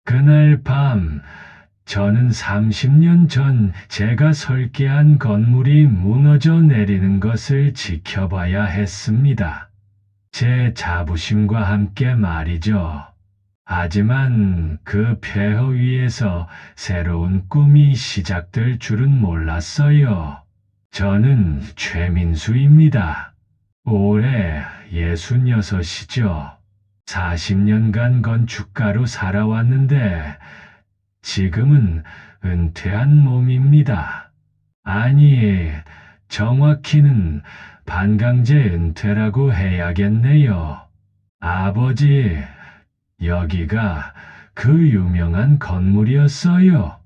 그날 밤 저는 30년 전 제가 설계한 건물이 무너져 내리는 것을 지켜봐야 했습니다. 제 자부심과 함께 말이죠. 하지만 그 폐허 위에서 새로운 꿈이 시작될 줄은 몰랐어요. 저는 최민수입니다. 올해 66이죠. 40년간 건축가로 살아왔는데 지금은 은퇴한 몸입니다. 아니, 정확히는 반강제 은퇴라고 해야겠네요. 아버지, 여기가 그 유명한 건물이었어요.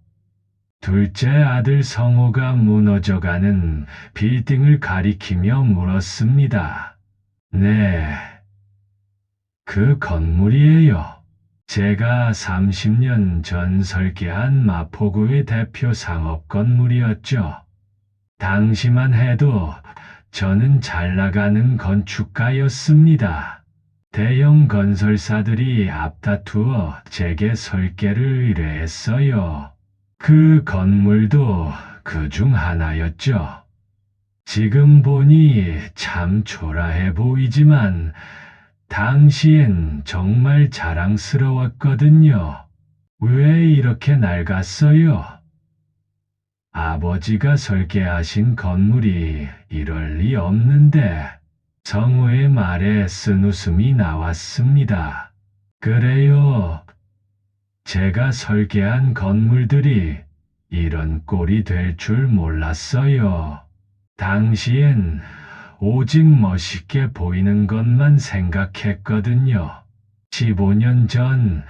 둘째 아들 성호가 무너져가는 빌딩을 가리키며 물었습니다. 네, 그 건물이에요. 제가 30년 전 설계한 마포구의 대표 상업 건물이었죠. 당시만 해도 저는 잘 나가는 건축가였습니다. 대형 건설사들이 앞다투어 제게 설계를 의뢰했어요. 그 건물도 그중 하나였죠. 지금 보니 참 초라해 보이지만 당시엔 정말 자랑스러웠거든요. 왜 이렇게 낡았어요? 아버지가 설계하신 건물이 이럴 리 없는데 성우의 말에 쓴웃음이 나왔습니다. 그래요. 제가 설계한 건물들이 이런 꼴이 될 줄 몰랐어요. 당시엔 오직 멋있게 보이는 것만 생각했거든요. 15년 전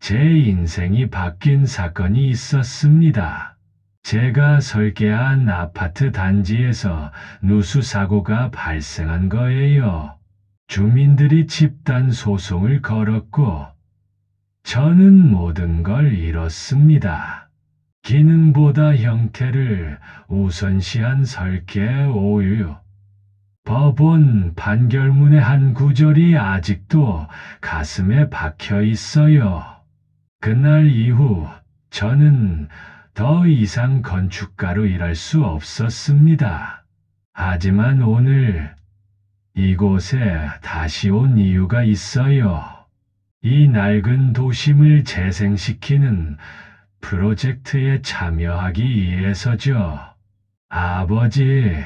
제 인생이 바뀐 사건이 있었습니다. 제가 설계한 아파트 단지에서 누수 사고가 발생한 거예요. 주민들이 집단 소송을 걸었고 저는 모든 걸 잃었습니다. 기능보다 형태를 우선시한 설계 오류. 법원 판결문의 한 구절이 아직도 가슴에 박혀 있어요. 그날 이후 저는 더 이상 건축가로 일할 수 없었습니다. 하지만 오늘 이곳에 다시 온 이유가 있어요. 이 낡은 도심을 재생시키는 프로젝트에 참여하기 위해서죠. 아버지,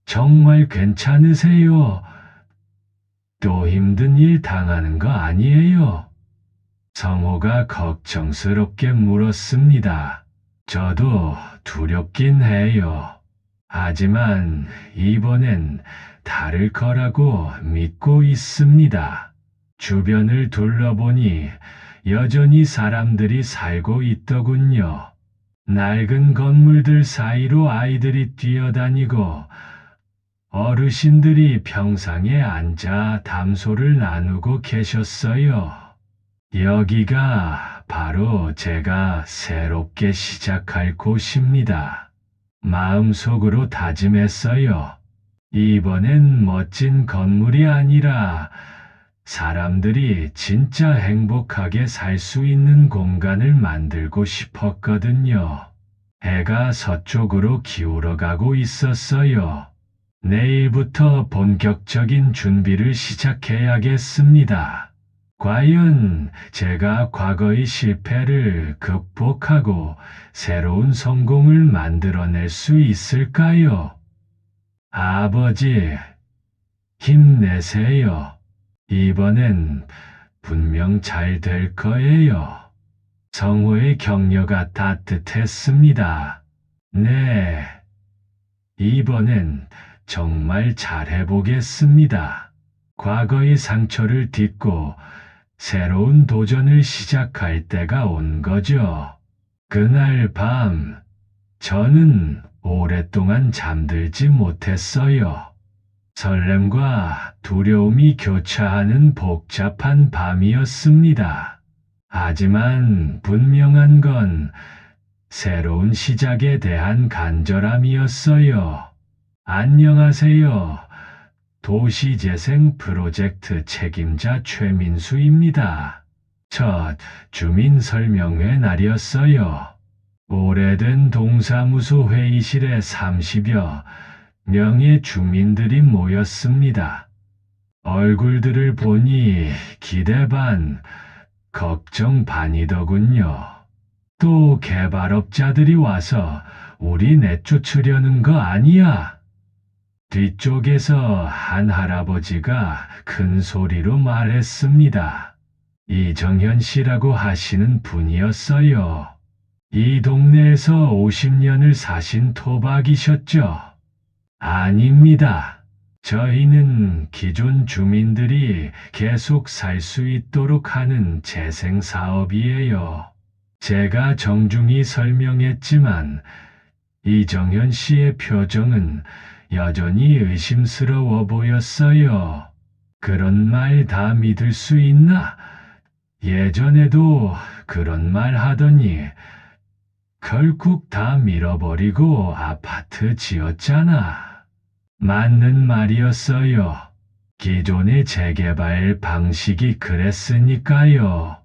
정말 괜찮으세요? 또 힘든 일 당하는 거 아니에요? 성호가 걱정스럽게 물었습니다. 저도 두렵긴 해요. 하지만 이번엔 다를 거라고 믿고 있습니다. 주변을 둘러보니 여전히 사람들이 살고 있더군요. 낡은 건물들 사이로 아이들이 뛰어다니고 어르신들이 평상에 앉아 담소를 나누고 계셨어요. 여기가 바로 제가 새롭게 시작할 곳입니다. 마음속으로 다짐했어요. 이번엔 멋진 건물이 아니라 사람들이 진짜 행복하게 살 수 있는 공간을 만들고 싶었거든요. 해가 서쪽으로 기울어가고 있었어요. 내일부터 본격적인 준비를 시작해야겠습니다. 과연 제가 과거의 실패를 극복하고 새로운 성공을 만들어낼 수 있을까요? 아버지, 힘내세요. 이번엔 분명 잘 될 거예요. 성호의 격려가 따뜻했습니다. 네, 이번엔 정말 잘해보겠습니다. 과거의 상처를 딛고 새로운 도전을 시작할 때가 온 거죠. 그날 밤, 저는 오랫동안 잠들지 못했어요. 설렘과 두려움이 교차하는 복잡한 밤이었습니다. 하지만 분명한 건 새로운 시작에 대한 간절함이었어요. 안녕하세요. 도시재생 프로젝트 책임자 최민수입니다. 첫 주민 설명회 날이었어요. 오래된 동사무소 회의실에 30여 명의 주민들이 모였습니다. 얼굴들을 보니 기대 반, 걱정 반이더군요. 또 개발업자들이 와서 우리 내쫓으려는 거 아니야? 뒤쪽에서 한 할아버지가 큰 소리로 말했습니다. 이정현 씨라고 하시는 분이었어요. 이 동네에서 50년을 사신 토박이셨죠? 아닙니다. 저희는 기존 주민들이 계속 살 수 있도록 하는 재생사업이에요. 제가 정중히 설명했지만 이정현 씨의 표정은 여전히 의심스러워 보였어요. 그런 말 다 믿을 수 있나? 예전에도 그런 말 하더니 결국 다 밀어버리고 아파트 지었잖아. 맞는 말이었어요. 기존의 재개발 방식이 그랬으니까요.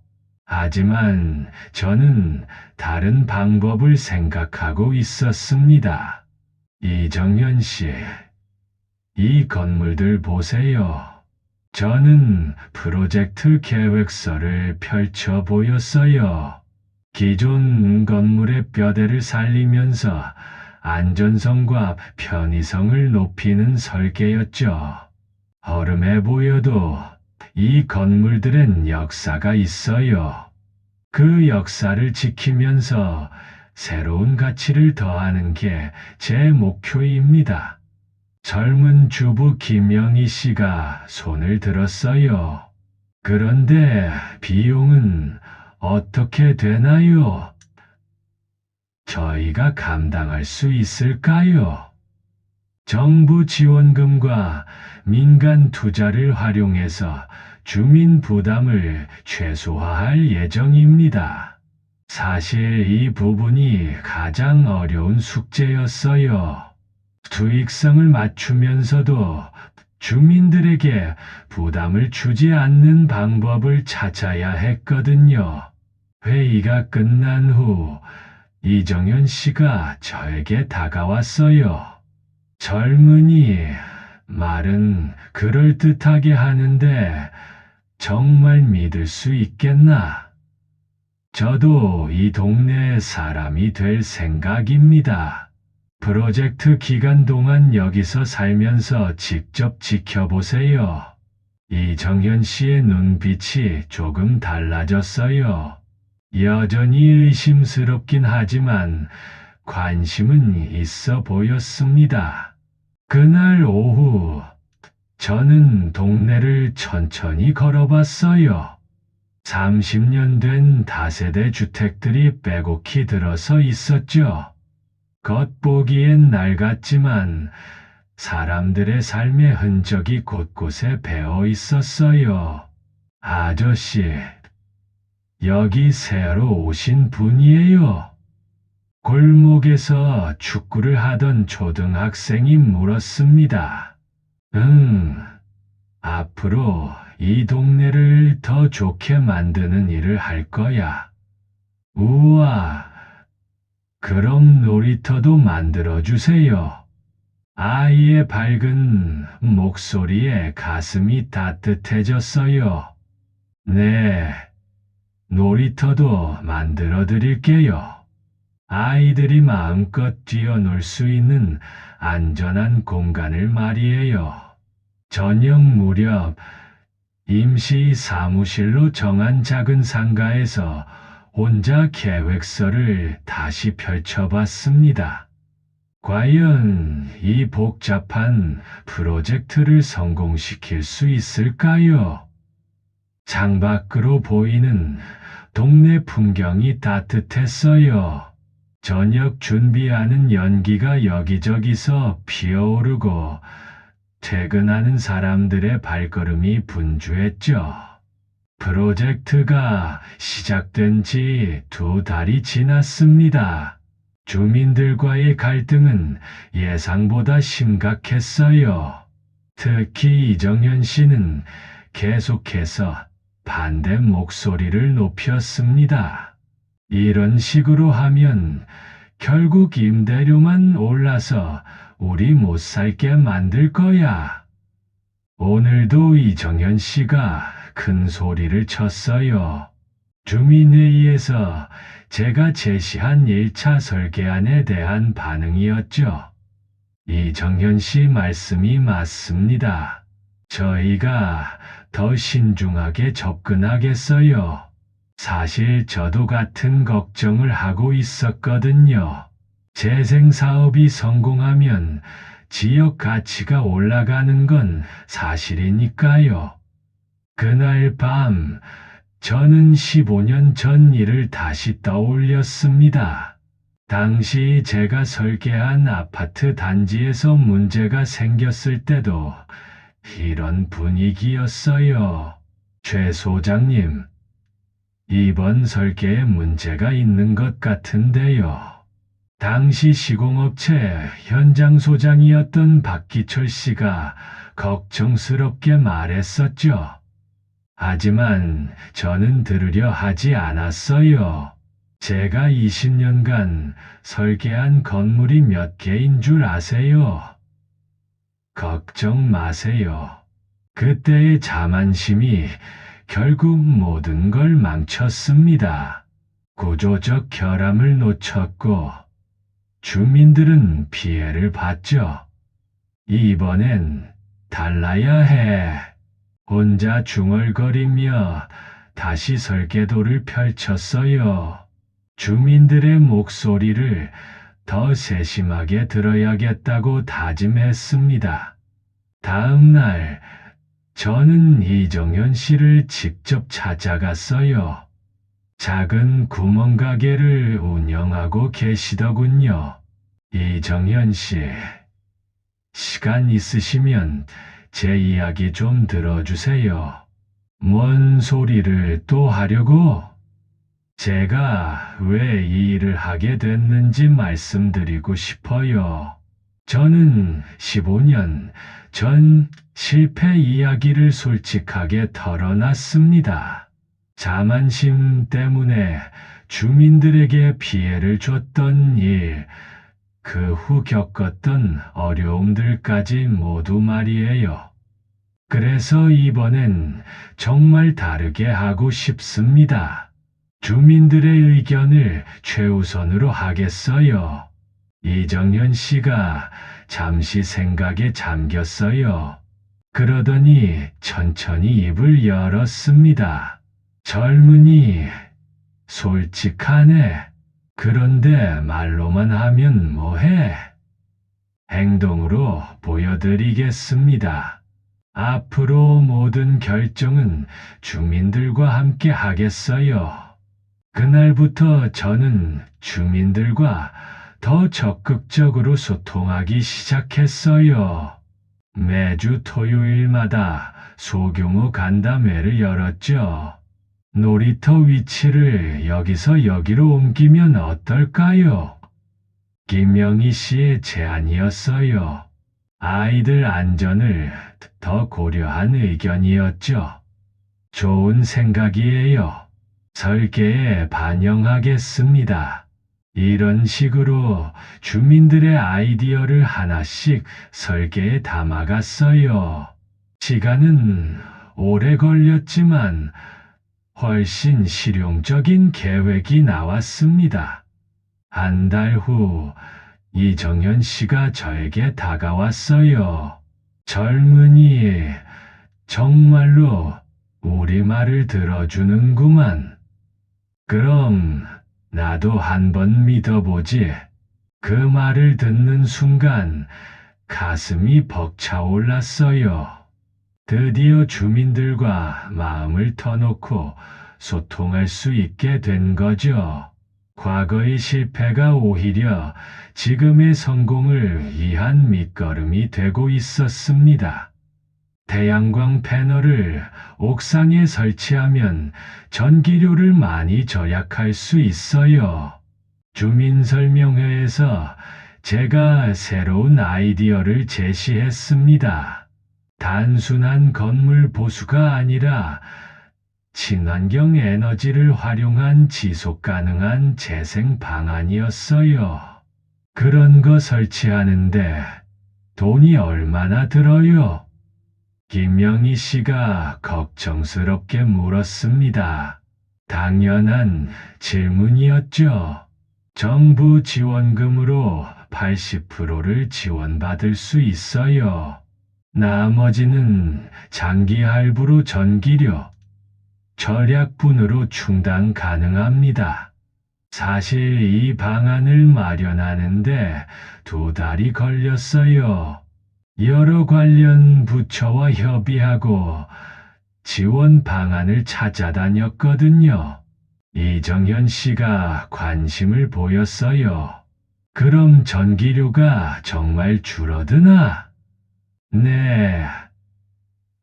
하지만 저는 다른 방법을 생각하고 있었습니다. 이정현 씨, 이 건물들 보세요. 저는 프로젝트 계획서를 펼쳐 보였어요. 기존 건물의 뼈대를 살리면서 안전성과 편의성을 높이는 설계였죠. 허름해 보여도 이 건물들엔 역사가 있어요. 그 역사를 지키면서 새로운 가치를 더하는 게 제 목표입니다. 젊은 주부 김영희 씨가 손을 들었어요. 그런데 비용은 어떻게 되나요? 저희가 감당할 수 있을까요? 정부 지원금과 민간 투자를 활용해서 주민 부담을 최소화할 예정입니다. 사실 이 부분이 가장 어려운 숙제였어요. 수익성을 맞추면서도 주민들에게 부담을 주지 않는 방법을 찾아야 했거든요. 회의가 끝난 후 이정현 씨가 저에게 다가왔어요. 젊은이, 말은 그럴듯하게 하는데 정말 믿을 수 있겠나? 저도 이 동네의 사람이 될 생각입니다. 프로젝트 기간 동안 여기서 살면서 직접 지켜보세요. 이정현 씨의 눈빛이 조금 달라졌어요. 여전히 의심스럽긴 하지만 관심은 있어 보였습니다. 그날 오후 저는 동네를 천천히 걸어봤어요. 30년 된 다세대 주택들이 빼곡히 들어서 있었죠. 겉보기엔 낡았지만 사람들의 삶의 흔적이 곳곳에 배어 있었어요. 아저씨, 여기 새로 오신 분이에요. 골목에서 축구를 하던 초등학생이 물었습니다. 앞으로 이 동네를 더 좋게 만드는 일을 할 거야. 우와, 그럼 놀이터도 만들어주세요. 아이의 밝은 목소리에 가슴이 따뜻해졌어요. 네, 놀이터도 만들어 드릴게요. 아이들이 마음껏 뛰어놀 수 있는 안전한 공간을 말이에요. 저녁 무렵 임시 사무실로 정한 작은 상가에서 혼자 계획서를 다시 펼쳐봤습니다. 과연 이 복잡한 프로젝트를 성공시킬 수 있을까요? 창밖으로 보이는 동네 풍경이 따뜻했어요. 저녁 준비하는 연기가 여기저기서 피어오르고 퇴근하는 사람들의 발걸음이 분주했죠. 프로젝트가 시작된 지 2달이 지났습니다. 주민들과의 갈등은 예상보다 심각했어요. 특히 이정현 씨는 계속해서 반대 목소리를 높였습니다. 이런 식으로 하면 결국 임대료만 올라서 우리 못 살게 만들 거야. 오늘도 이정현 씨가 큰 소리를 쳤어요. 주민회의에서 제가 제시한 1차 설계안에 대한 반응이었죠. 이정현 씨 말씀이 맞습니다. 저희가 더 신중하게 접근하겠어요. 사실 저도 같은 걱정을 하고 있었거든요. 재생 사업이 성공하면 지역 가치가 올라가는 건 사실이니까요. 그날 밤 저는 15년 전 일을 다시 떠올렸습니다. 당시 제가 설계한 아파트 단지에서 문제가 생겼을 때도 이런 분위기였어요. 최 소장님, 이번 설계에 문제가 있는 것 같은데요. 당시 시공업체 현장 소장이었던 박기철 씨가 걱정스럽게 말했었죠. 하지만 저는 들으려 하지 않았어요. 제가 20년간 설계한 건물이 몇 개인 줄 아세요? 걱정 마세요. 그때의 자만심이 결국 모든 걸 망쳤습니다. 구조적 결함을 놓쳤고 주민들은 피해를 봤죠. 이번엔 달라야 해. 혼자 중얼거리며 다시 설계도를 펼쳤어요. 주민들의 목소리를 더 세심하게 들어야겠다고 다짐했습니다. 다음 날 저는 이정현 씨를 직접 찾아갔어요. 작은 구멍가게를 운영하고 계시더군요. 이정현 씨, 시간 있으시면 제 이야기 좀 들어주세요. 뭔 소리를 또 하려고? 제가 왜 이 일을 하게 됐는지 말씀드리고 싶어요. 저는 15년 전 실패 이야기를 솔직하게 털어놨습니다. 자만심 때문에 주민들에게 피해를 줬던 일, 그 후 겪었던 어려움들까지 모두 말이에요. 그래서 이번엔 정말 다르게 하고 싶습니다. 주민들의 의견을 최우선으로 하겠어요. 이정현 씨가 잠시 생각에 잠겼어요. 그러더니 천천히 입을 열었습니다. 젊은이, 솔직하네. 그런데 말로만 하면 뭐해? 행동으로 보여드리겠습니다. 앞으로 모든 결정은 주민들과 함께 하겠어요. 그날부터 저는 주민들과 더 적극적으로 소통하기 시작했어요. 매주 토요일마다 소규모 간담회를 열었죠. 놀이터 위치를 여기서 여기로 옮기면 어떨까요? 김명희 씨의 제안이었어요. 아이들 안전을 더 고려한 의견이었죠. 좋은 생각이에요. 설계에 반영하겠습니다. 이런 식으로 주민들의 아이디어를 하나씩 설계에 담아갔어요. 시간은 오래 걸렸지만 훨씬 실용적인 계획이 나왔습니다. 한 달 후 이정현 씨가 저에게 다가왔어요. 젊은이, 정말로 우리 말을 들어주는구만. 그럼 나도 한번 믿어보지. 그 말을 듣는 순간 가슴이 벅차올랐어요. 드디어 주민들과 마음을 터놓고 소통할 수 있게 된 거죠. 과거의 실패가 오히려 지금의 성공을 위한 밑거름이 되고 있었습니다. 태양광 패널을 옥상에 설치하면 전기료를 많이 절약할 수 있어요. 주민설명회에서 제가 새로운 아이디어를 제시했습니다. 단순한 건물 보수가 아니라 친환경 에너지를 활용한 지속 가능한 재생 방안이었어요. 그런 거 설치하는데 돈이 얼마나 들어요? 김명희 씨가 걱정스럽게 물었습니다. 당연한 질문이었죠. 정부 지원금으로 80%를 지원받을 수 있어요. 나머지는 장기 할부로 전기료, 절약분으로 충당 가능합니다. 사실 이 방안을 마련하는데 2달이 걸렸어요. 여러 관련 부처와 협의하고 지원 방안을 찾아다녔거든요. 이정현 씨가 관심을 보였어요. 그럼 전기료가 정말 줄어드나? 네.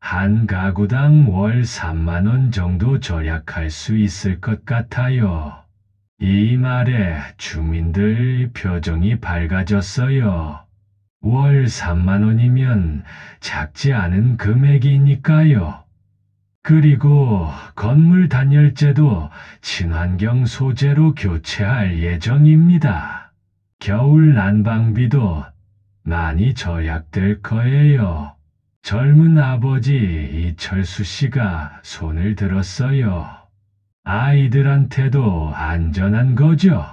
한 가구당 월 3만 원 정도 절약할 수 있을 것 같아요. 이 말에 주민들 표정이 밝아졌어요. 월 3만 원이면 작지 않은 금액이니까요. 그리고 건물 단열재도 친환경 소재로 교체할 예정입니다. 겨울 난방비도 많이 절약될 거예요. 젊은 아버지 이철수 씨가 손을 들었어요. 아이들한테도 안전한 거죠?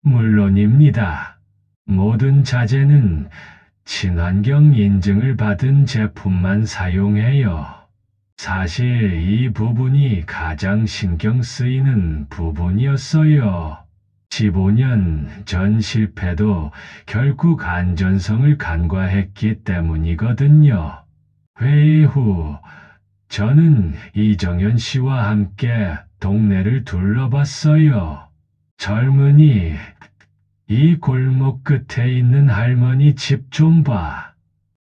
물론입니다. 모든 자재는 친환경 인증을 받은 제품만 사용해요. 사실 이 부분이 가장 신경 쓰이는 부분이었어요. 15년 전 실패도 결국 안전성을 간과했기 때문이거든요. 회의 후 저는 이정현 씨와 함께 동네를 둘러봤어요. 젊은이, 이 골목 끝에 있는 할머니 집 좀 봐.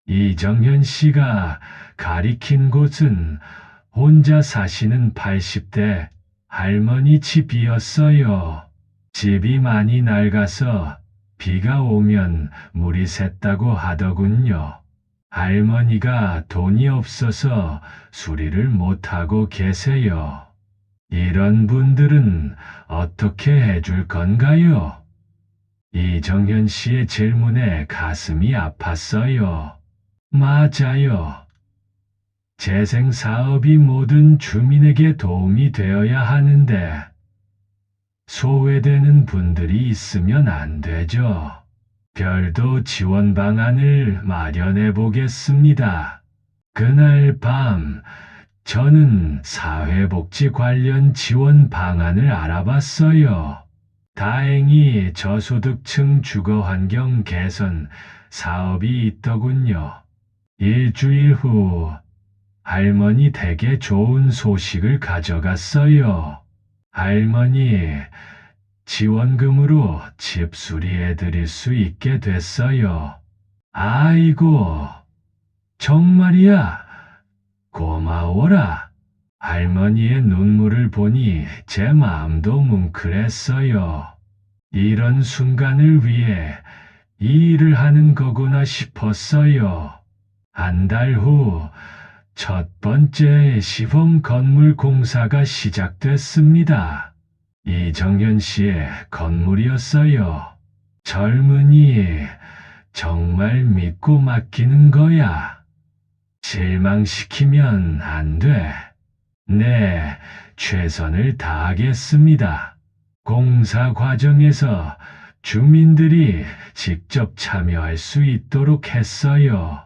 이정현 씨가 가리킨 곳은 혼자 사시는 80대 할머니 집이었어요. 집이 많이 낡아서 비가 오면 물이 샜다고 하더군요. 할머니가 돈이 없어서 수리를 못하고 계세요. 이런 분들은 어떻게 해줄 건가요? 이정현 씨의 질문에 가슴이 아팠어요. 맞아요. 재생 사업이 모든 주민에게 도움이 되어야 하는데 소외되는 분들이 있으면 안 되죠. 별도 지원 방안을 마련해 보겠습니다. 그날 밤 저는 사회복지 관련 지원 방안을 알아봤어요. 다행히 저소득층 주거환경 개선 사업이 있더군요. 일주일 후 할머니 댁에 좋은 소식을 가져갔어요. 할머니, 지원금으로 집 수리해 드릴 수 있게 됐어요. 아이고, 정말이야. 고마워라. 할머니의 눈물을 보니 제 마음도 뭉클했어요. 이런 순간을 위해 이 일을 하는 거구나 싶었어요. 한 달 후 첫 번째 시범 건물 공사가 시작됐습니다. 이정현 씨의 건물이었어요. 젊은이, 정말 믿고 맡기는 거야. 실망시키면 안 돼. 네, 최선을 다하겠습니다. 공사 과정에서 주민들이 직접 참여할 수 있도록 했어요.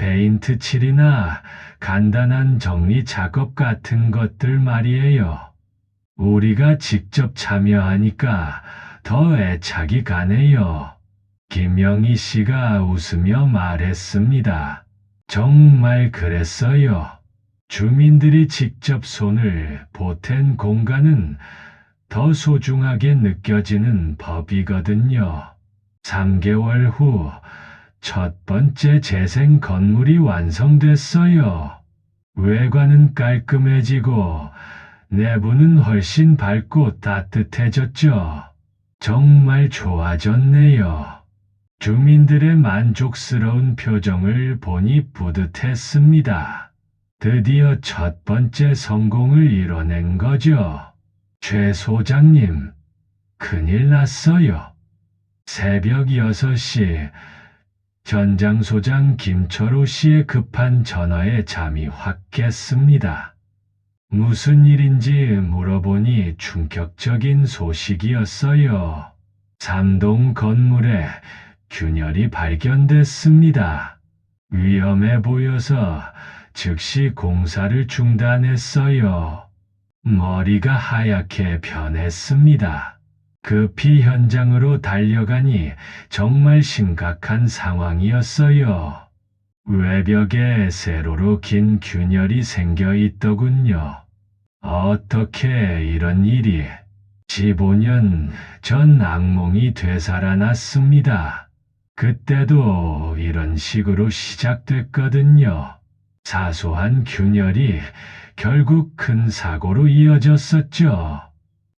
페인트 칠이나 간단한 정리 작업 같은 것들 말이에요. 우리가 직접 참여하니까 더 애착이 가네요. 김명희 씨가 웃으며 말했습니다. 정말 그랬어요. 주민들이 직접 손을 보탠 공간은 더 소중하게 느껴지는 법이거든요. 3개월 후 첫 번째 재생 건물이 완성됐어요. 외관은 깔끔해지고 내부는 훨씬 밝고 따뜻해졌죠. 정말 좋아졌네요. 주민들의 만족스러운 표정을 보니 뿌듯했습니다. 드디어 첫 번째 성공을 이뤄낸 거죠. 최 소장님, 큰일 났어요. 새벽 6시 전장소장 김철호 씨의 급한 전화에 잠이 확 깼습니다. 무슨 일인지 물어보니 충격적인 소식이었어요. 3동 건물에 균열이 발견됐습니다. 위험해 보여서 즉시 공사를 중단했어요. 머리가 하얗게 변했습니다. 급히 현장으로 달려가니 정말 심각한 상황이었어요. 외벽에 세로로 긴 균열이 생겨 있더군요. 어떻게 이런 일이? 15년 전 악몽이 되살아났습니다. 그때도 이런 식으로 시작됐거든요. 사소한 균열이 결국 큰 사고로 이어졌었죠.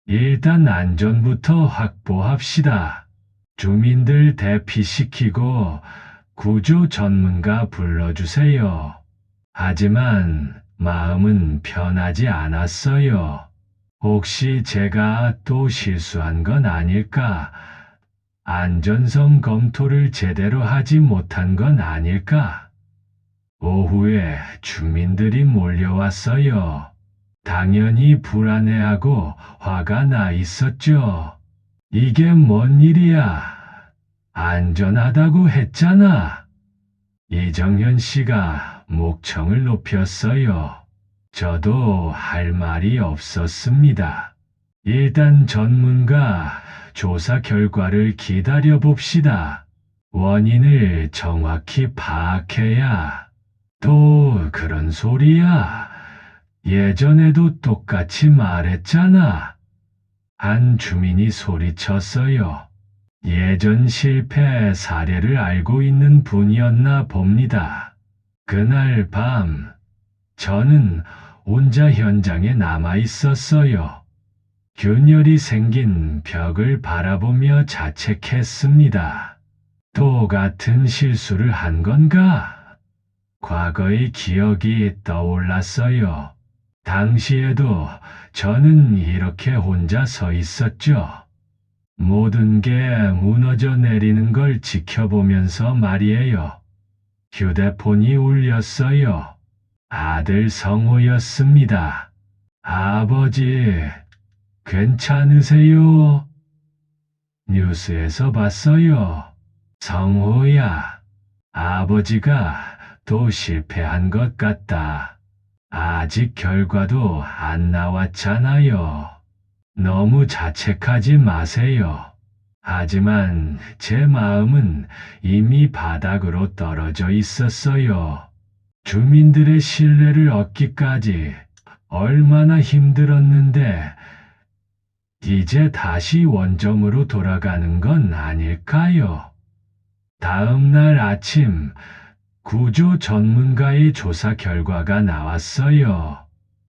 일단 안전부터 확보합시다. 주민들 대피시키고 구조 전문가 불러주세요. 하지만 마음은 편하지 않았어요. 혹시 제가 또 실수한 건 아닐까? 안전성 검토를 제대로 하지 못한 건 아닐까? 오후에 주민들이 몰려왔어요. 당연히 불안해하고 화가 나 있었죠. 이게 뭔 일이야? 안전하다고 했잖아. 이정현 씨가 목청을 높였어요. 저도 할 말이 없었습니다. 일단 전문가 조사 결과를 기다려 봅시다. 원인을 정확히 파악해야. 또 그런 소리야. 예전에도 똑같이 말했잖아. 한 주민이 소리쳤어요. 예전 실패 사례를 알고 있는 분이었나 봅니다. 그날 밤, 저는 혼자 현장에 남아 있었어요. 균열이 생긴 벽을 바라보며 자책했습니다. 또 같은 실수를 한 건가? 과거의 기억이 떠올랐어요. 당시에도 저는 이렇게 혼자 서 있었죠. 모든 게 무너져 내리는 걸 지켜보면서 말이에요. 휴대폰이 울렸어요. 아들 성호였습니다. 아버지, 괜찮으세요? 뉴스에서 봤어요. 성호야, 아버지가 또 실패한 것 같다. 아직 결과도 안 나왔잖아요. 너무 자책하지 마세요. 하지만 제 마음은 이미 바닥으로 떨어져 있었어요. 주민들의 신뢰를 얻기까지 얼마나 힘들었는데 이제 다시 원점으로 돌아가는 건 아닐까요? 다음 날 아침 구조 전문가의 조사 결과가 나왔어요.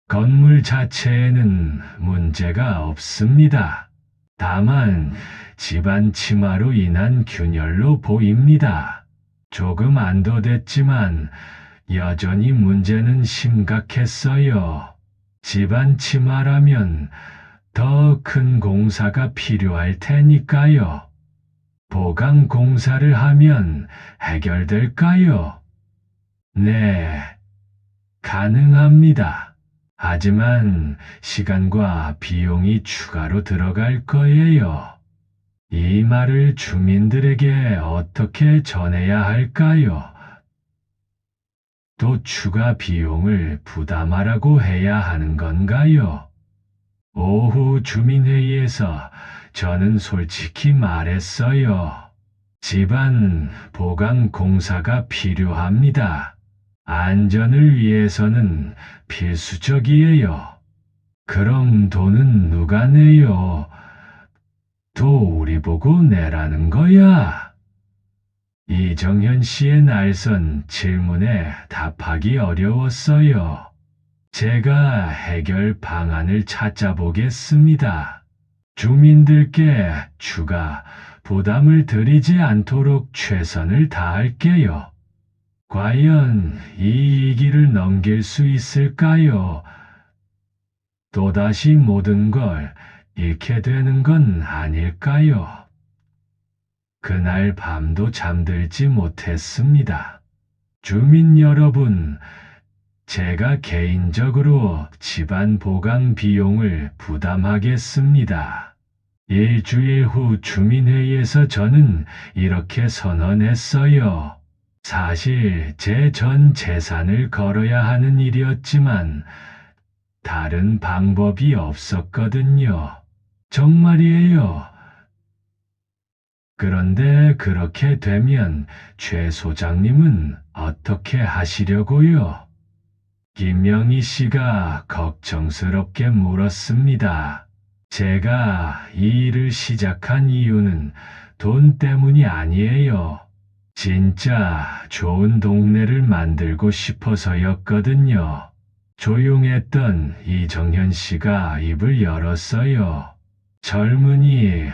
건물 자체에는 문제가 없습니다. 다만 집안 침하로 인한 균열로 보입니다. 조금 안도됐지만 여전히 문제는 심각했어요. 집안 침하라면 더 큰 공사가 필요할 테니까요. 보강 공사를 하면 해결될까요? 네, 가능합니다. 하지만 시간과 비용이 추가로 들어갈 거예요. 이 말을 주민들에게 어떻게 전해야 할까요? 또 추가 비용을 부담하라고 해야 하는 건가요? 오후 주민회의에서 저는 솔직히 말했어요. 집안 보강 공사가 필요합니다. 안전을 위해서는 필수적이에요. 그럼 돈은 누가 내요? 또 우리 보고 내라는 거야? 이정현 씨의 날선 질문에 답하기 어려웠어요. 제가 해결 방안을 찾아보겠습니다. 주민들께 추가 부담을 드리지 않도록 최선을 다할게요. 과연 이 위기를 넘길 수 있을까요? 또다시 모든 걸 잃게 되는 건 아닐까요? 그날 밤도 잠들지 못했습니다. 주민 여러분, 제가 개인적으로 집안 보강 비용을 부담하겠습니다. 일주일 후 주민회의에서 저는 이렇게 선언했어요. 사실 제 전 재산을 걸어야 하는 일이었지만 다른 방법이 없었거든요. 정말이에요. 그런데 그렇게 되면 최 소장님은 어떻게 하시려고요? 김영희 씨가 걱정스럽게 물었습니다. 제가 이 일을 시작한 이유는 돈 때문이 아니에요. 진짜 좋은 동네를 만들고 싶어서였거든요. 조용했던 이정현 씨가 입을 열었어요. 젊은이,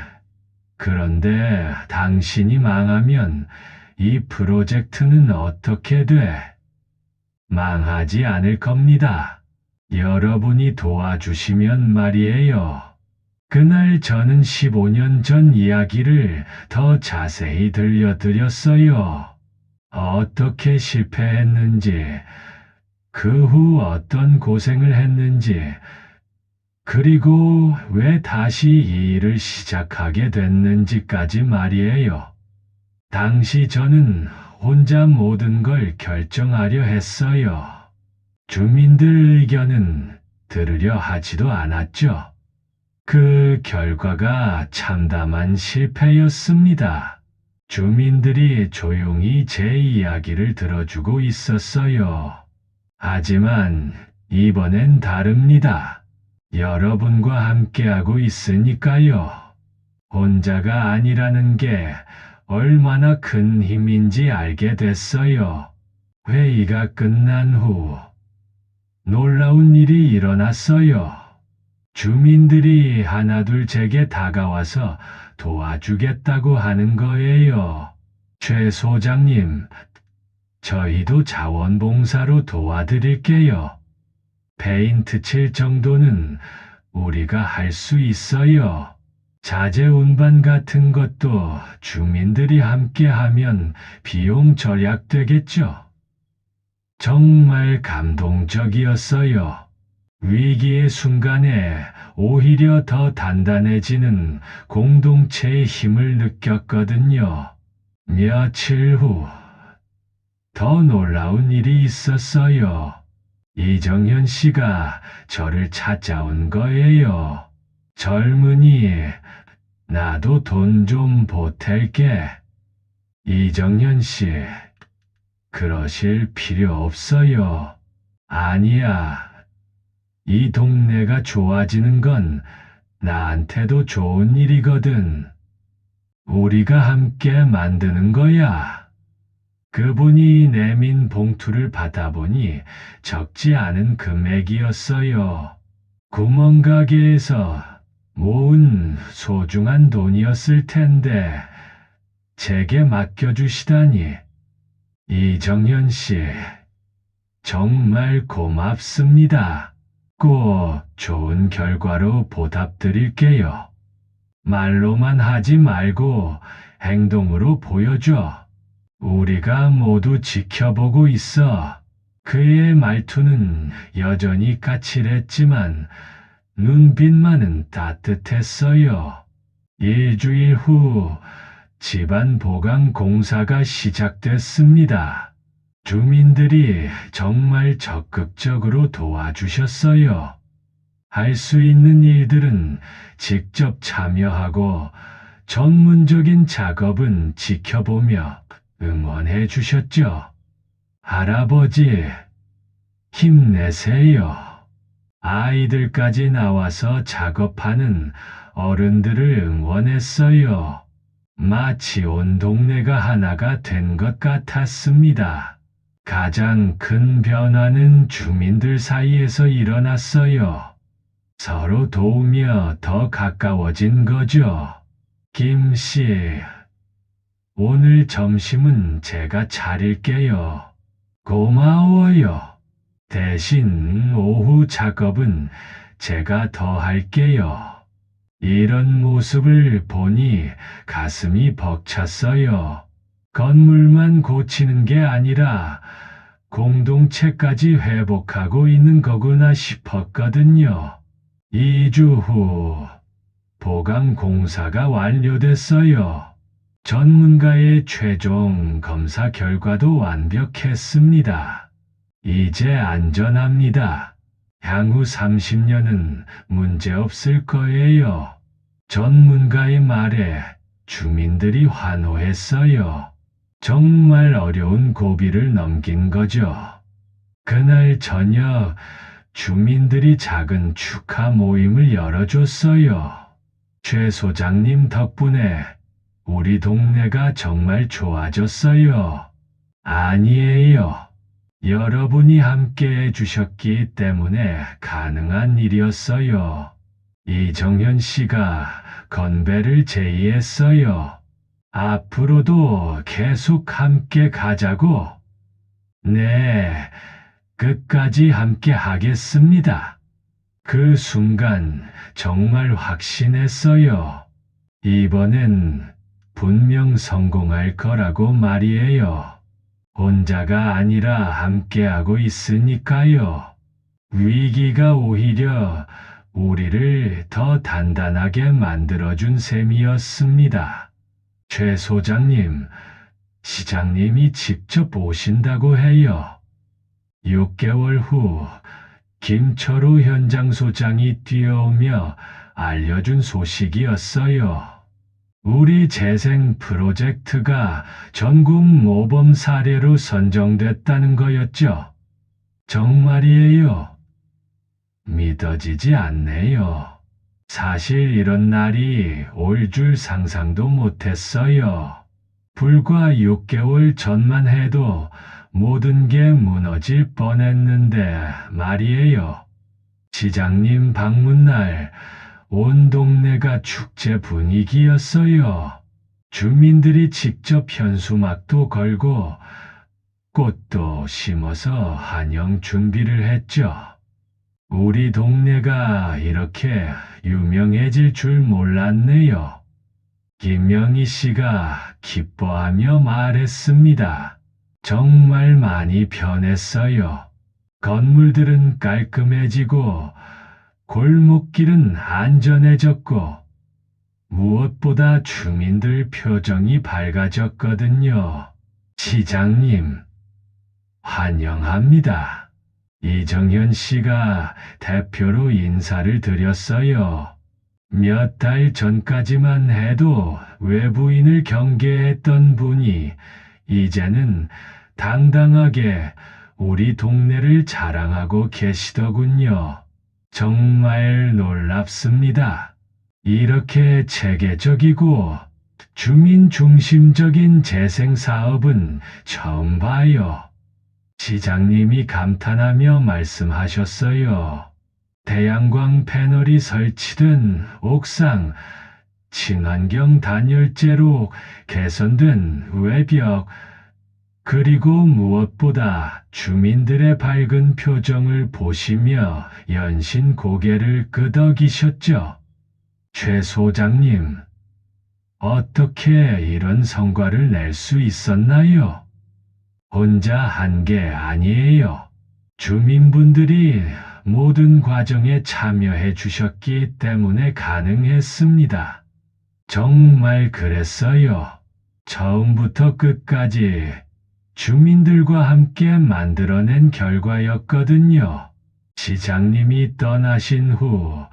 그런데 당신이 망하면 이 프로젝트는 어떻게 돼? 망하지 않을 겁니다. 여러분이 도와주시면 말이에요. 그날 저는 15년 전 이야기를 더 자세히 들려드렸어요. 어떻게 실패했는지, 그 후 어떤 고생을 했는지, 그리고 왜 다시 이 일을 시작하게 됐는지까지 말이에요. 당시 저는 혼자 모든 걸 결정하려 했어요. 주민들 의견은 들으려 하지도 않았죠. 그 결과가 참담한 실패였습니다. 주민들이 조용히 제 이야기를 들어주고 있었어요. 하지만 이번엔 다릅니다. 여러분과 함께하고 있으니까요. 혼자가 아니라는 게 얼마나 큰 힘인지 알게 됐어요. 회의가 끝난 후 놀라운 일이 일어났어요. 주민들이 하나둘 제게 다가와서 도와주겠다고 하는 거예요. 최 소장님, 저희도 자원봉사로 도와드릴게요. 페인트 칠 정도는 우리가 할 수 있어요. 자재 운반 같은 것도 주민들이 함께하면 비용 절약되겠죠. 정말 감동적이었어요. 위기의 순간에 오히려 더 단단해지는 공동체의 힘을 느꼈거든요. 며칠 후 더 놀라운 일이 있었어요. 이정현 씨가 저를 찾아온 거예요. 젊은이, 나도 돈 좀 보탤게. 이정현 씨, 그러실 필요 없어요. 아니야. 이 동네가 좋아지는 건 나한테도 좋은 일이거든. 우리가 함께 만드는 거야. 그분이 내민 봉투를 받아보니 적지 않은 금액이었어요. 구멍가게에서 모은 소중한 돈이었을 텐데 제게 맡겨주시다니. 이정현 씨, 정말 고맙습니다. 꼭 좋은 결과로 보답드릴게요. 말로만 하지 말고 행동으로 보여줘. 우리가 모두 지켜보고 있어. 그의 말투는 여전히 까칠했지만 눈빛만은 따뜻했어요. 일주일 후 집안 보강 공사가 시작됐습니다. 주민들이 정말 적극적으로 도와주셨어요. 할 수 있는 일들은 직접 참여하고 전문적인 작업은 지켜보며 응원해 주셨죠. 할아버지, 힘내세요. 아이들까지 나와서 작업하는 어른들을 응원했어요. 마치 온 동네가 하나가 된 것 같았습니다. 가장 큰 변화는 주민들 사이에서 일어났어요. 서로 도우며 더 가까워진 거죠. 김 씨, 오늘 점심은 제가 차릴게요. 고마워요. 대신 오후 작업은 제가 더 할게요. 이런 모습을 보니 가슴이 벅찼어요. 건물만 고치는 게 아니라 공동체까지 회복하고 있는 거구나 싶었거든요. 2주 후 보강 공사가 완료됐어요. 전문가의 최종 검사 결과도 완벽했습니다. 이제 안전합니다. 향후 30년은 문제없을 거예요. 전문가의 말에 주민들이 환호했어요. 정말 어려운 고비를 넘긴 거죠. 그날 저녁 주민들이 작은 축하 모임을 열어줬어요. 최 소장님 덕분에 우리 동네가 정말 좋아졌어요. 아니에요. 여러분이 함께 해주셨기 때문에 가능한 일이었어요. 이정현 씨가 건배를 제의했어요. 앞으로도 계속 함께 가자고. 네, 끝까지 함께 하겠습니다. 그 순간 정말 확신했어요. 이번엔 분명 성공할 거라고 말이에요. 혼자가 아니라 함께하고 있으니까요. 위기가 오히려 우리를 더 단단하게 만들어준 셈이었습니다. 최 소장님, 시장님이 직접 오신다고 해요. 6개월 후 김철우 현장 소장이 뛰어오며 알려준 소식이었어요. 우리 재생 프로젝트가 전국 모범 사례로 선정됐다는 거였죠. 정말이에요. 믿어지지 않네요. 사실 이런 날이 올 줄 상상도 못했어요. 불과 6개월 전만 해도 모든 게 무너질 뻔했는데 말이에요. 시장님 방문날 온 동네가 축제 분위기였어요. 주민들이 직접 현수막도 걸고 꽃도 심어서 환영 준비를 했죠. 우리 동네가 이렇게 유명해질 줄 몰랐네요. 김명희 씨가 기뻐하며 말했습니다. 정말 많이 변했어요. 건물들은 깔끔해지고 골목길은 안전해졌고 무엇보다 주민들 표정이 밝아졌거든요. 시장님, 환영합니다. 이정현 씨가 대표로 인사를 드렸어요. 몇 달 전까지만 해도 외부인을 경계했던 분이 이제는 당당하게 우리 동네를 자랑하고 계시더군요. 정말 놀랍습니다. 이렇게 체계적이고 주민 중심적인 재생 사업은 처음 봐요. 시장님이 감탄하며 말씀하셨어요. 태양광 패널이 설치된 옥상, 친환경 단열재로 개선된 외벽, 그리고 무엇보다 주민들의 밝은 표정을 보시며 연신 고개를 끄덕이셨죠. 최 소장님, 어떻게 이런 성과를 낼 수 있었나요? 혼자 한 게 아니에요. 주민분들이 모든 과정에 참여해 주셨기 때문에 가능했습니다. 정말 그랬어요. 처음부터 끝까지 주민들과 함께 만들어낸 결과였거든요. 시장님이 떠나신 후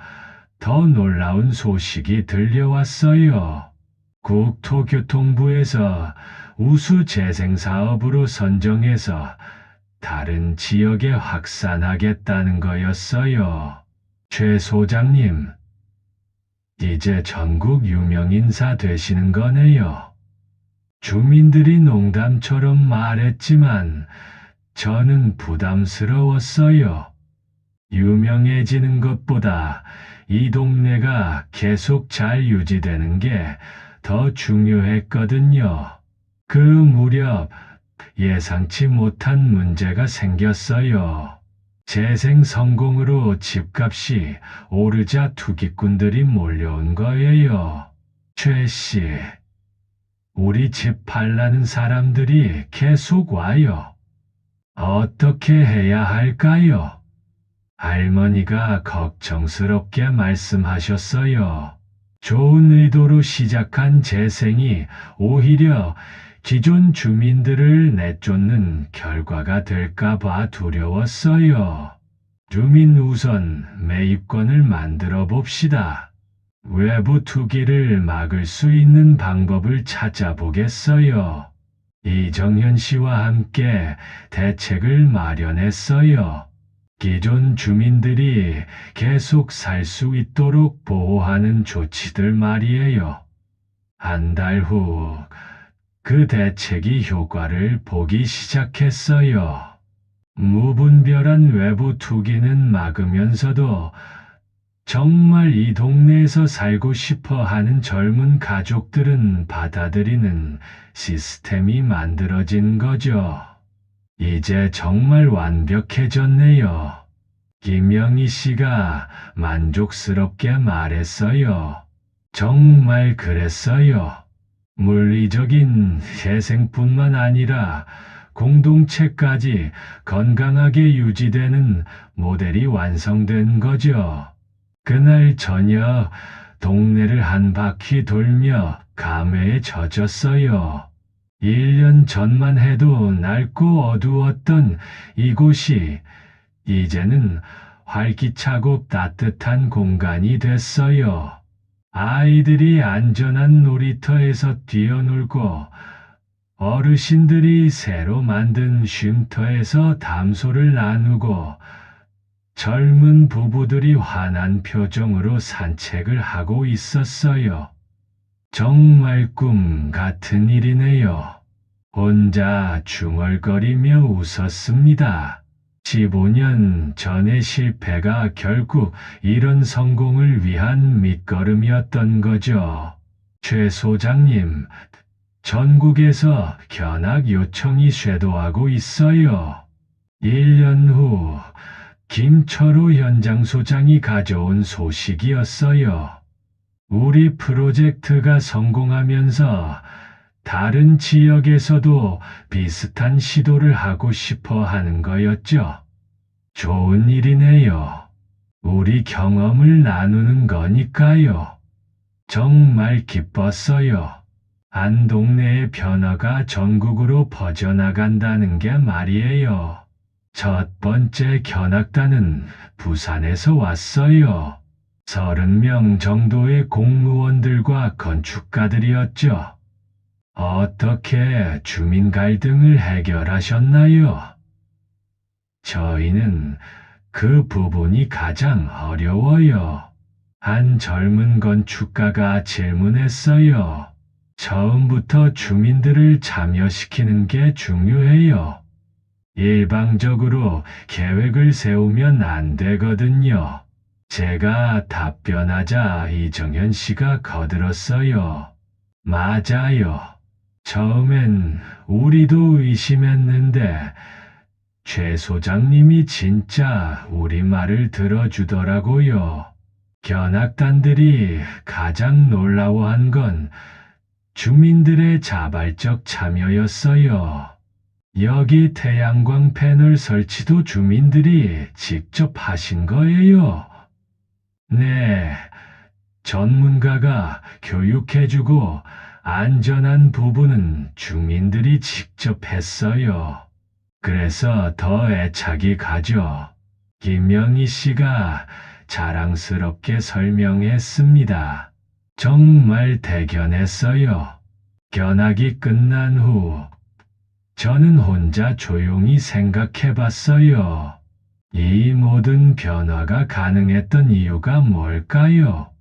더 놀라운 소식이 들려왔어요. 국토교통부에서 우수 재생사업으로 선정해서 다른 지역에 확산하겠다는 거였어요. 최 소장님, 이제 전국 유명인사 되시는 거네요. 주민들이 농담처럼 말했지만 저는 부담스러웠어요. 유명해지는 것보다 이 동네가 계속 잘 유지되는 게 더 중요했거든요. 그 무렵 예상치 못한 문제가 생겼어요. 재생 성공으로 집값이 오르자 투기꾼들이 몰려온 거예요. 최 씨, 우리 집 팔라는 사람들이 계속 와요. 어떻게 해야 할까요? 할머니가 걱정스럽게 말씀하셨어요. 좋은 의도로 시작한 재생이 오히려 기존 주민들을 내쫓는 결과가 될까봐 두려웠어요. 주민 우선 매입권을 만들어 봅시다. 외부 투기를 막을 수 있는 방법을 찾아보겠어요. 이정현 씨와 함께 대책을 마련했어요. 기존 주민들이 계속 살 수 있도록 보호하는 조치들 말이에요. 한 달 후 그 대책이 효과를 보기 시작했어요. 무분별한 외부 투기는 막으면서도 정말 이 동네에서 살고 싶어 하는 젊은 가족들은 받아들이는 시스템이 만들어진 거죠. 이제 정말 완벽해졌네요. 김영희 씨가 만족스럽게 말했어요. 정말 그랬어요. 물리적인 재생뿐만 아니라 공동체까지 건강하게 유지되는 모델이 완성된 거죠. 그날 저녁 동네를 한 바퀴 돌며 감회에 젖었어요. 1년 전만 해도 낡고 어두웠던 이곳이 이제는 활기차고 따뜻한 공간이 됐어요. 아이들이 안전한 놀이터에서 뛰어놀고 어르신들이 새로 만든 쉼터에서 담소를 나누고 젊은 부부들이 환한 표정으로 산책을 하고 있었어요. 정말 꿈 같은 일이네요. 혼자 중얼거리며 웃었습니다. 15년 전의 실패가 결국 이런 성공을 위한 밑거름이었던 거죠. 최 소장님, 전국에서 견학 요청이 쇄도하고 있어요. 1년 후 김철우 현장 소장이 가져온 소식이었어요. 우리 프로젝트가 성공하면서 다른 지역에서도 비슷한 시도를 하고 싶어 하는 거였죠. 좋은 일이네요. 우리 경험을 나누는 거니까요. 정말 기뻤어요. 한 동네의 변화가 전국으로 퍼져나간다는 게 말이에요. 첫 번째 견학단은 부산에서 왔어요. 30명 정도의 공무원들과 건축가들이었죠. 어떻게 주민 갈등을 해결하셨나요? 저희는 그 부분이 가장 어려워요. 한 젊은 건축가가 질문했어요. 처음부터 주민들을 참여시키는 게 중요해요. 일방적으로 계획을 세우면 안 되거든요. 제가 답변하자 이정현 씨가 거들었어요. 맞아요. 처음엔 우리도 의심했는데 최 소장님이 진짜 우리 말을 들어주더라고요. 견학단들이 가장 놀라워한 건 주민들의 자발적 참여였어요. 여기 태양광 패널 설치도 주민들이 직접 하신 거예요. 네, 전문가가 교육해주고 안전한 부분은 주민들이 직접 했어요. 그래서 더 애착이 가죠. 김영희 씨가 자랑스럽게 설명했습니다. 정말 대견했어요. 견학이 끝난 후 저는 혼자 조용히 생각해봤어요. 이 모든 변화가 가능했던 이유가 뭘까요?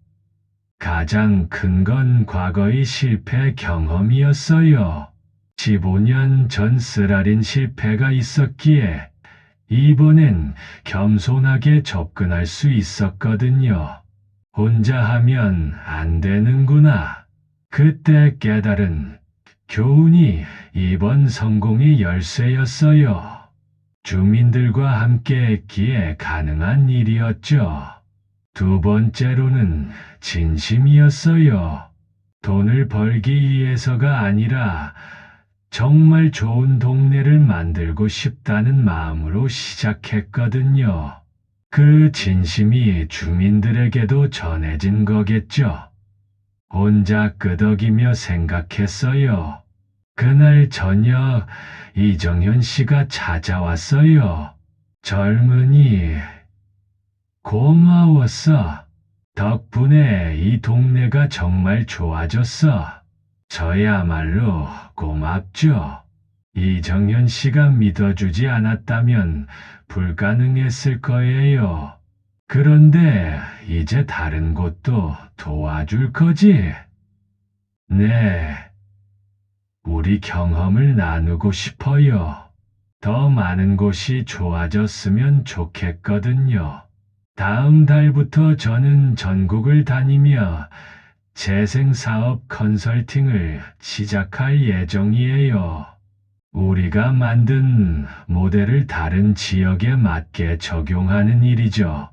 가장 큰 건 과거의 실패 경험이었어요. 15년 전 쓰라린 실패가 있었기에 이번엔 겸손하게 접근할 수 있었거든요. 혼자 하면 안 되는구나. 그때 깨달은 교훈이 이번 성공의 열쇠였어요. 주민들과 함께 했기에 가능한 일이었죠. 두 번째로는 진심이었어요. 돈을 벌기 위해서가 아니라 정말 좋은 동네를 만들고 싶다는 마음으로 시작했거든요. 그 진심이 주민들에게도 전해진 거겠죠. 혼자 끄덕이며 생각했어요. 그날 저녁 이정현 씨가 찾아왔어요. 젊은이, 고마웠어. 덕분에 이 동네가 정말 좋아졌어. 저야말로 고맙죠. 이정현 씨가 믿어주지 않았다면 불가능했을 거예요. 그런데 이제 다른 곳도 도와줄 거지? 네. 우리 경험을 나누고 싶어요. 더 많은 곳이 좋아졌으면 좋겠거든요. 다음 달부터 저는 전국을 다니며 재생사업 컨설팅을 시작할 예정이에요. 우리가 만든 모델을 다른 지역에 맞게 적용하는 일이죠.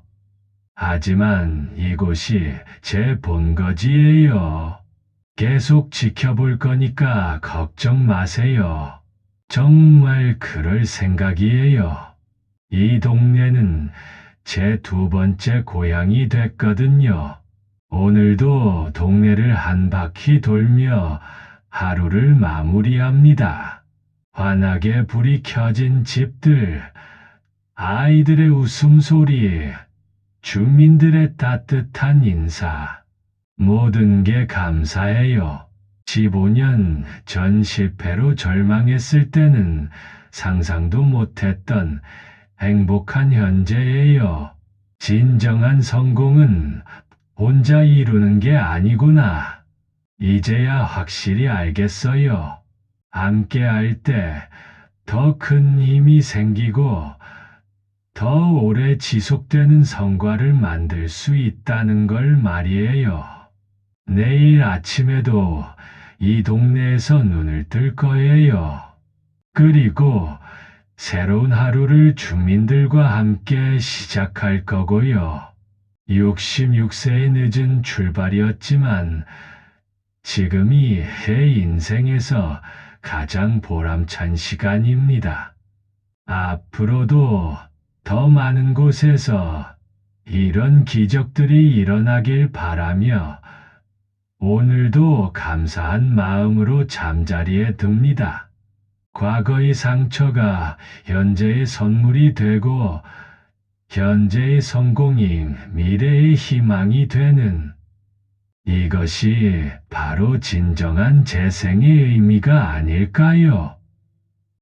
하지만 이곳이 제 본거지예요. 계속 지켜볼 거니까 걱정 마세요. 정말 그럴 생각이에요. 이 동네는 제 두 번째 고향이 됐거든요. 오늘도 동네를 한 바퀴 돌며 하루를 마무리합니다. 환하게 불이 켜진 집들, 아이들의 웃음소리, 주민들의 따뜻한 인사, 모든 게 감사해요. 15년 전 실패로 절망했을 때는 상상도 못했던 행복한 현재예요. 진정한 성공은 혼자 이루는 게 아니구나. 이제야 확실히 알겠어요. 함께 할 때 더 큰 힘이 생기고 더 오래 지속되는 성과를 만들 수 있다는 걸 말이에요. 내일 아침에도 이 동네에서 눈을 뜰 거예요. 그리고 새로운 하루를 주민들과 함께 시작할 거고요. 66세의 늦은 출발이었지만 지금이 제 인생에서 가장 보람찬 시간입니다. 앞으로도 더 많은 곳에서 이런 기적들이 일어나길 바라며 오늘도 감사한 마음으로 잠자리에 듭니다. 과거의 상처가 현재의 선물이 되고 현재의 성공이 미래의 희망이 되는 이것이 바로 진정한 재생의 의미가 아닐까요?